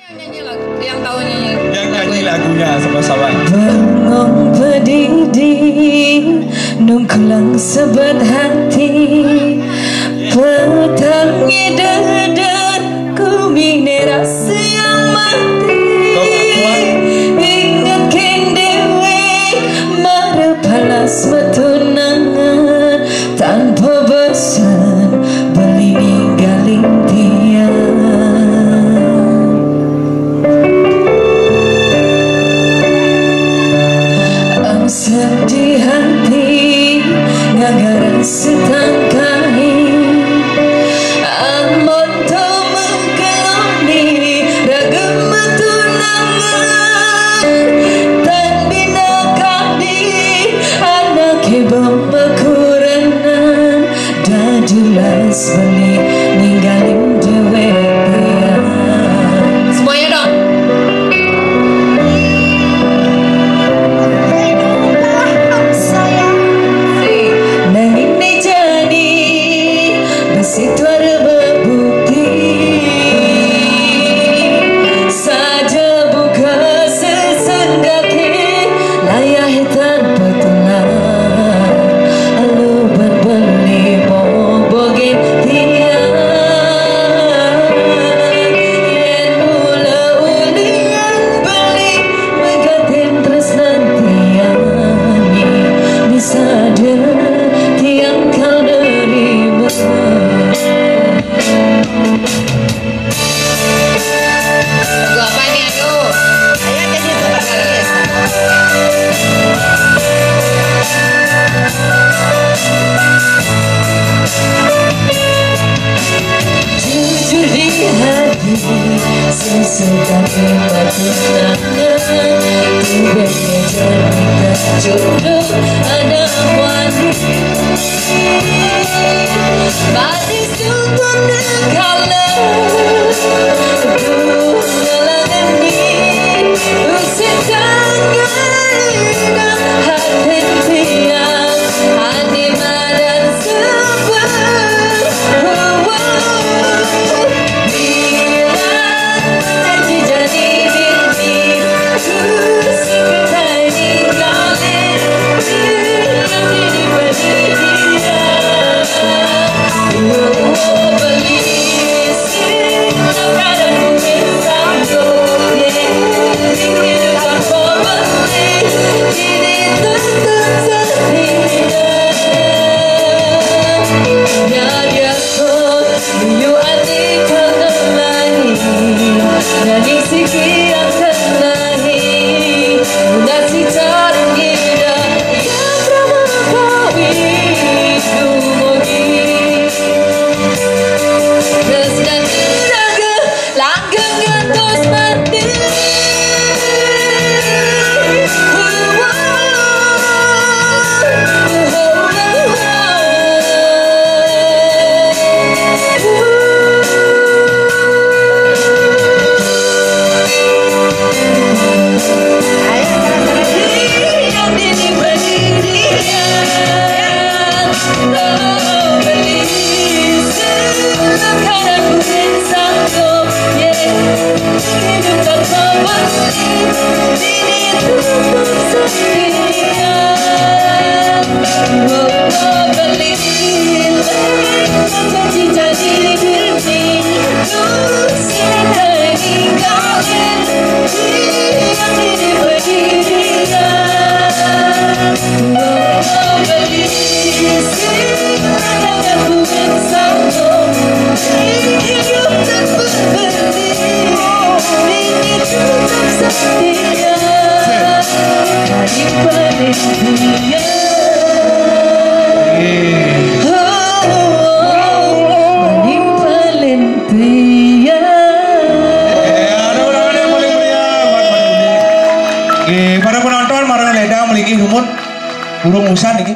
Yang tahu nyanyi. Yang nyanyi lagunya sama-sama. Bengong berdiri, nungkulang sebat hati, petangnya dedan, ku mine rasa yang mati. Ingatkan dewe, mara palas metunangan, tanpa bosan beli ninggalin dia. Sedih hati ngagaran setangkai, amon to mengkeloni ragam metunangan, tan bina kadi anak hebang bakuranan, dah jelas balik ninggalin dewe dia. Semuanya dong. Sesekali bertunangan, tubuhnya jadikan jodoh ada wanita. Manis untuk negara, dunia ini usir tangan hati tiang, anima dan sabar. Para penonton, marang leda memiliki rumut burung usan ini.